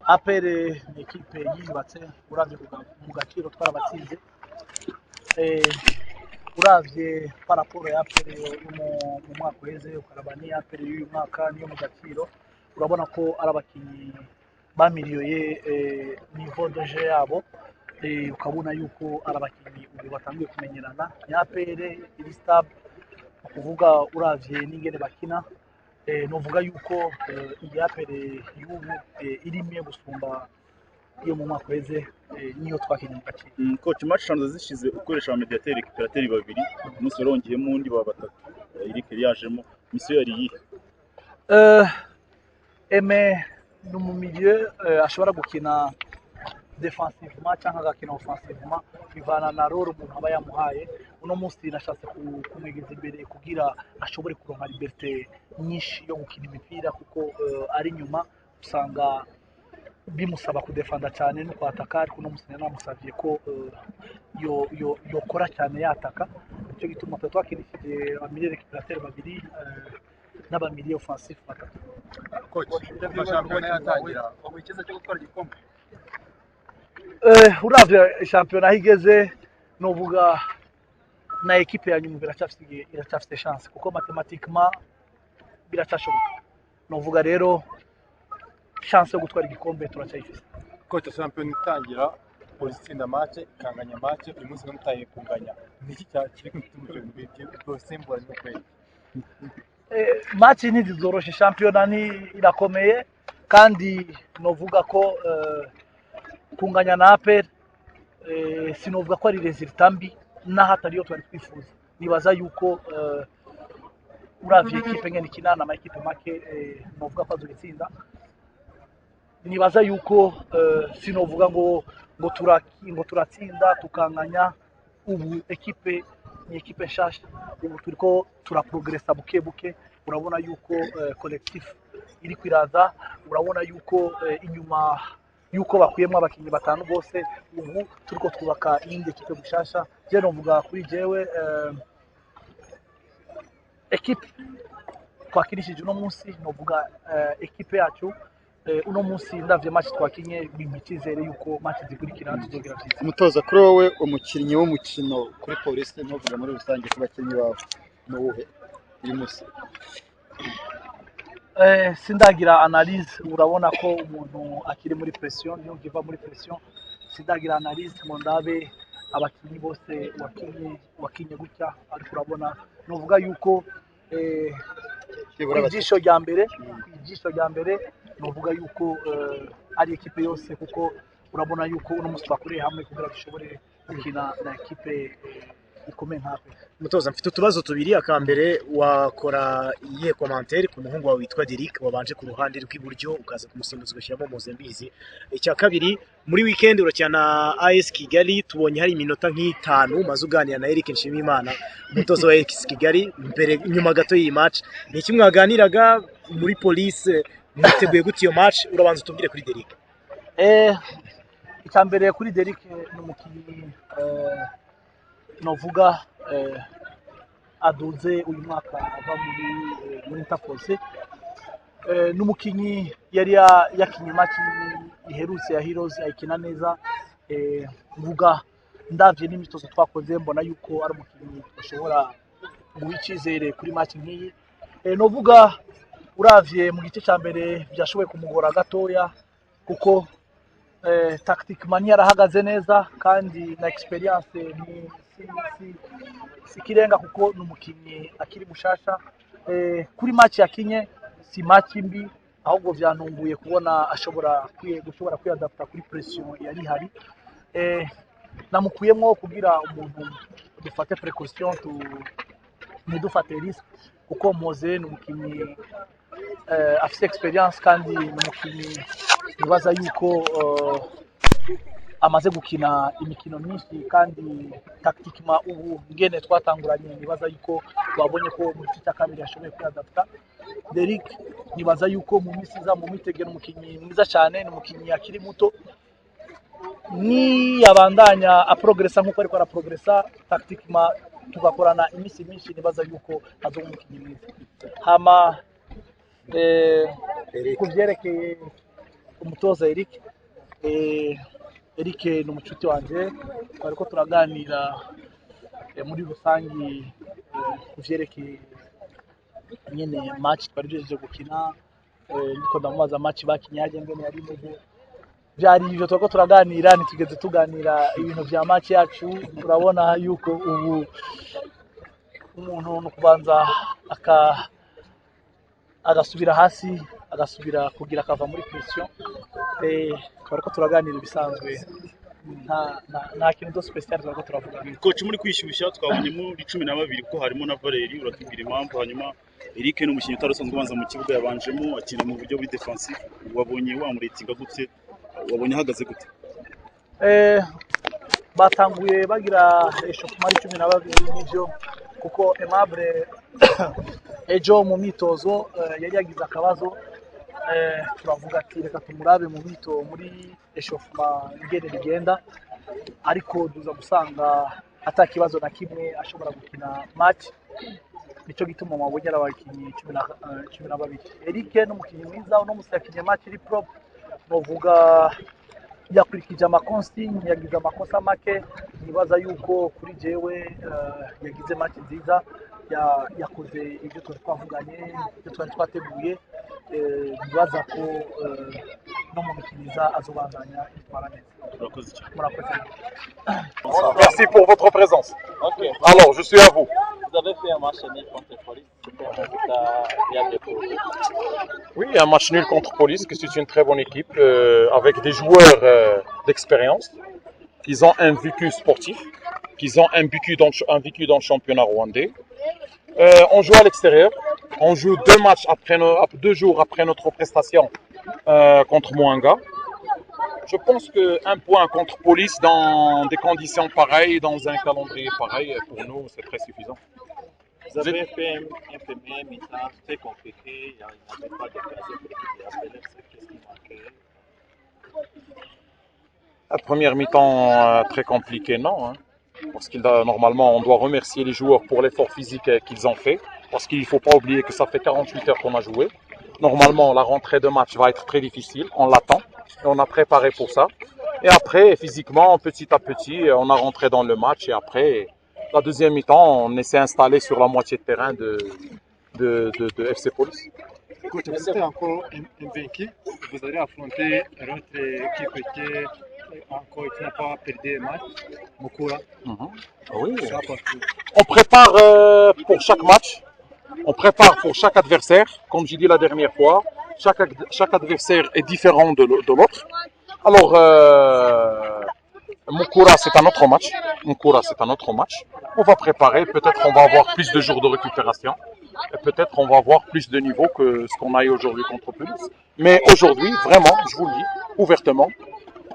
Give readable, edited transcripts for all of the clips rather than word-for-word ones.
APR ni ekipe yiyubatse uravye mu gaciro twarabatsinze uravye paraporo ya APR yo mu mwaka uheze ukaraba ni APR y'uyu mwaka niyo mu gaciro urabona ko ari abakinyi bamiliyoye niveau de jeu yabo ukabona yuko ari abakinyi ubu batangiye kumenyerana ni APR iri stable kuvuga uravye n'ingene bakina novuga yuko iyi APR y'ubu irimye gusumba iyo mu mwaka uheze niyo twakinye mu gaciro. Coach match chanzo zishize ukoresha mediateur récupérateur babiri umunsi warongeyemo undi wa batatu Eric yajemo mission yari yihe? Aime no mu milieu ashobora gukina defensivement cyangwa agakina offensivement bivana na role umuntu aba yamuhaye uno munsi nashatse kumwegeza imbere kugira ashobore kuronka liberté nyinshi yo gukina imipira kuko ari nyuma usanga bimusaba kudefanda cyane no kwataka ariko uno munsi namusavye ko yokora cyane yataka icyo gituma twakinishije abamilieu récupérateur babiri n'abamilieu offensif batatu. Coach shampiyona yatangira ubikiza cyo gutwara igikombe uravye shampiyona higeze novuga na ekipe ya nyuma iracyafite chance kuko mathematiquement biracyashoboka novuga rero chance yo gutwara igikombe turacyayifite. Coach shampiyona itangira polisi match kanganya match uyu munsi namutaye kunganya niki kiri kutumuje ngo sembura no kweli match ntizoroshe shampiyona ni irakomeye kandi novuga ko kunganya na APR sinovuga ko ari resultat mbi naho atari yo twari twifuza nibaza yuko uravye ekipe ngene kinana ama ekipe make novuga ko azogitsinda nibaza yuko sinovuga ngo turatsinda tukanganya ubu ekipe ni ekipe nshasha ubu turiko turaprogressa buke buke urabona yuko collectif iri kwiraza urabona yuko inyuma yuko bakuyemo abakinyi batanu bose ubu turiko twubaka indi ekipe gushasha je novuga kuri jewe ekipe twakirishije uno munsi novuga ekipe yacu uno munsi ndavye match twakinye bimikizere yuko match zikurikira tuzogira vyiza. Umutoza kuri wowe umukinnyi w'umukino kuri polisi ntuvuga muri rusange ku bakinnyi bawe n'uwuhe uyu munsi? Sindagira analyse urabona ko umuntu akiri muri pression niyo ngiva muri pression sindagira analyse ngo ndabe abakinnyi bose wakinye gutya ariko urabona novuga yuko ijisho rya mbere novuga yuko ari ekipe yose kuko urabona yuko uno munsi twakoreye hamwe kugira dushobore gukina na ekipe ikomeye nkape. Mutoza mfite utubazo tubiri akambere wakora iyihe commentaire ku muhungu wawe witwa Derrick wabanje ku ruhande rw'iburyo ukaza kumusimbuza ugashyiramo Mozambizi. Icya kabiri muri weekend uracyana AS Kigali tubonye hari iminota nk'itanu maze uganira na Eric Nshimiyimana umutoza wa AS Kigali mbere nyuma gato y'iyi match ni iki mwaganiraga muri police mwiteguye gute iyo match urabanza utubwire kuri Derrick? Icyambere kuri Derrick ni umukinnyi novuga aduze uyu mwaka ava muri Interforce n'umukinnyi yari yakinye match iherutse ya Heroes ayikina neza mvuga ndavye n'imitozo twakoze mbona yuko ari umukinnyi ushobora guha icyizere kuri match nk'iyi novuga uravye mu gice cya mbere byashoboye kumugora gatoya kuko tactiquement yarahagaze neza kandi na experience si kirenga kuko n'umukinnyi akiri mushasha kuri match yakinye si match mbi ahubwo byantunguye kubona gushobora kwiadapta kuri pression yari hari namukuyemo kugira umuntu dufate precaution ntidufate risque kuko Moze ni umukinnyi afite experience kandi ni umukinnyi nibaza yuko amaze gukina imikino myinshi kandi tactiquement ubu ngene twatanguranye nibaza yuko babonye ko mu gice cya kabiri yashoboye kwiadapta. Derrick nibaza yuko mu minsi iza mu mitegero umukinnyi mwiza cyane ni umukinnyi akiri muto ni yabandanya aprogressa nkuko ariko araprogressa tactiquement tugakorana iminsi myinshi nibaza yuko azoba umukinnyi mwiza hama ku byerekeye umutoza Eric Eric ni umucuti wanjye twariko turaganira muri rusangi ku byerekeye nyine match twari duhejeje gukina niko ndamubaza match bakinye yaje ngene yari imeze byari ivyo twariko turaganira ntitugeze tuganira ibintu vya match yacu urabona yuko ubu umuntu no kubanza agasubira hasi agasubira kugira akava muri pression twariko turaganira ibisanzwe nta kintu do special twariko turavuga. Coach muri kwishyushya twabonye muri 12 ko harimo na Valeri uratubwira impamvu hanyuma Eric ni umukinnyi utarusanzwe ubanza mu kibuga yabanjemo akina mu buryo buri defensive wabonye wamuratinga gute wabonye ahagaze gute batanguye bagira eshofumari 12 n'ivyo kuko Aimable ejo mu mitozo yari yagize akabazo turavuga ati reka tumurabe mu mito muri eshofuma ngene bigenda ariko duza gusanga ata kibazo na kimwe ashobora gukina match nico gituma mwabonye abakinnyi 12. Eric ni umukinnyi mwiza uno musi yakinye match iri prop novuga yakurikije amakonsigne yagize amakosa make nibaza yuko kuri jewe yagize match nziza yakoze ibyo twavuganye ibyo twari twateguye nibaza ko no mu mikiniza azobandanya itwara neza. Murakoze. Merci pour votre présence. Okay. Alors, je suis à vous. Vous avez fait un match nul contre Police. C'était un résultat fiable pour vous. Oui, un match nul contre Police, que c'est une très bonne équipe, avec des joueurs d'expérience, qui ont un vécu sportif, qui ont un vécu dans le championnat rwandais. On joue à l'extérieur, on joue 2 jours après notre prestation contre Mwanga. Je pense qu'un point contre Police dans des conditions pareilles, dans un calendrier pareil, pour nous, c'est très suffisant. Vous avez fait un premier mi-temps très compliqué, il n'y avait pas de place pour l'équipe de la PLF, qu'est-ce qui manquait? La première mi-temps très compliquée, non. Hein, parce que normalement, on doit remercier les joueurs pour l'effort physique qu'ils ont fait. Parce qu'il ne faut pas oublier que ça fait 48 heures qu'on a joué. Normalement, la rentrée de match va être très difficile, on l'attend. Et on a préparé pour ça. Et après, physiquement, petit à petit, on a rentré dans le match. Et après, la deuxième mi-temps, on s'est installé sur la moitié de terrain de FC Police. Coach, vous êtes encore invaincu. Vous allez affronter l'autre équipe qui n'a pas perdu le match, Mukura. Oui. On prépare pour chaque match. On prépare pour chaque adversaire. Comme j'ai dit la dernière fois, chaque adversaire est différent de l'autre. Alors, Mukura, c'est un autre match. On va préparer. Peut-être on va avoir plus de jours de récupération. Et peut-être on va avoir plus de niveau que ce qu'on a eu aujourd'hui contre Police. Mais aujourd'hui, vraiment, je vous le dis ouvertement,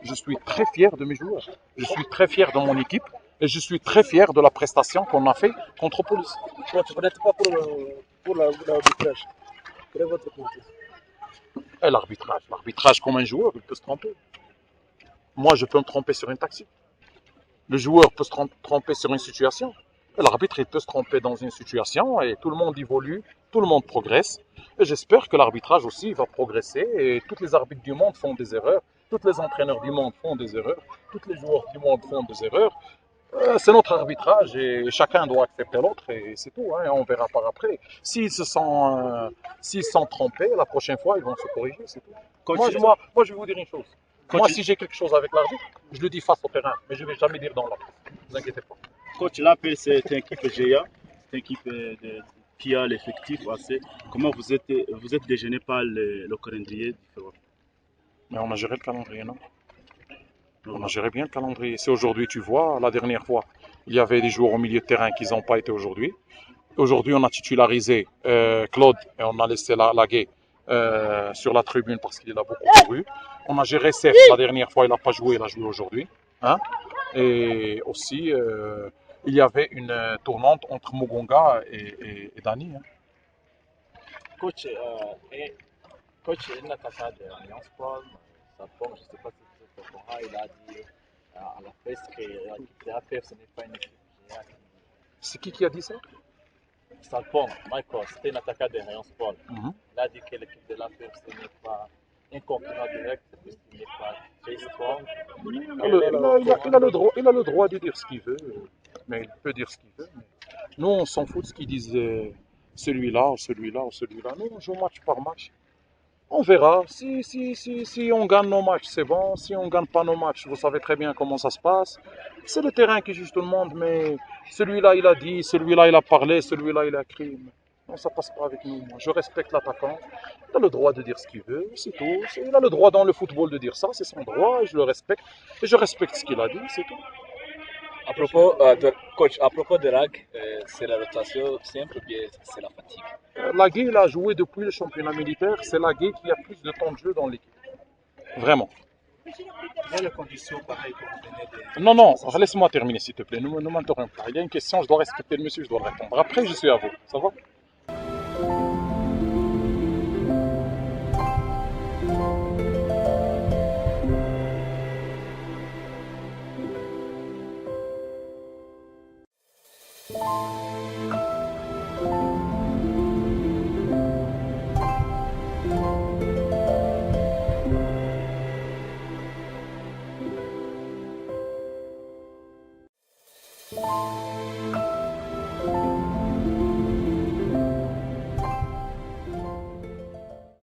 je suis très fier de mes joueurs. Je suis très fier de mon équipe. Et je suis très fier de la prestation qu'on a fait contre Police. Tu n'êtes pas pour l'arbitrage. Quel est votre position? Et l'arbitrage comme un joueur, il peut se tromper. Moi, je peux me tromper sur une tactique. Le joueur peut se tromper sur une situation. L'arbitre, il peut se tromper dans une situation et tout le monde évolue, tout le monde progresse. Et j'espère que l'arbitrage aussi va progresser et tous les arbitres du monde font des erreurs, tous les entraîneurs du monde font des erreurs, tous les joueurs du monde font des erreurs. C'est notre arbitrage et chacun doit accepter l'autre et c'est tout. Hein, on verra par après. S'ils sont trompés, la prochaine fois, ils vont se corriger, c'est tout. Moi, je vais vous dire une chose. Moi, si j'ai quelque chose avec l'arbitre, je le dis face au terrain, mais je ne vais jamais dire dans la presse. Ne vous inquiétez pas. Coach, l'APL, c'est une équipe GA, c'est une équipe qui a l'effectif assez. Comment vous êtes déjeuné par le calendrier différent? Mais on a géré le calendrier, non? On a géré bien le calendrier. C'est aujourd'hui, tu vois, la dernière fois, il y avait des joueurs au milieu de terrain qui n'ont pas été aujourd'hui. Aujourd'hui, on a titularisé Claude et on a laissé Laguet sur la tribune parce qu'il a beaucoup couru. On a géré Sef, la dernière fois, il n'a pas joué, il a joué aujourd'hui. Hein? Et aussi, il y avait une tournante entre Mugunga et Dani. Hein? Coach, il n'a pas de Alliance Sport, je ne sais pas si c'est il a dit à la presse que l'équipe de l'APF, ce n'est pas une équipe géante C'est qui a dit ça? Salpon, Michael, c'était un attaquant de Rayon Sport. Mhm. Il a dit que l'équipe de la PFC n'est pas un concurrent direct puisqu'il n'est pas très strong. Il a le droit de dire ce qu'il veut, mais il peut dire ce qu'il veut. Mais nous, on s'en fout de ce qu'ils disent celui-là ou celui-là ou celui-là. Nous, on joue match par match. On verra. Si on gagne nos matchs, c'est bon. Si on ne gagne pas nos matchs, vous savez très bien comment ça se passe. C'est le terrain qui juge tout le monde, mais celui-là, il a dit, celui-là, il a parlé, celui-là, il a écrit. Non, ça passe pas avec nous. Moi, je respecte l'attaquant. Il a le droit de dire ce qu'il veut, c'est tout. Il a le droit dans le football de dire ça, c'est son droit, et je le respecte. Et je respecte ce qu'il a dit, c'est tout. À propos, coach, à propos de Rag, c'est la rotation simple ou bien c'est la fatigue? Lagué, il a joué depuis le championnat militaire. C'est Lagué qui a plus de temps de jeu dans l'équipe. Vraiment. Il y a les conditions pareilles que vous venez de... Non, laisse-moi terminer, s'il te plaît. Ne m'interromps pas. Il y a une question, je dois respecter le monsieur, je dois le répondre. Après, je suis à vous. Ça va?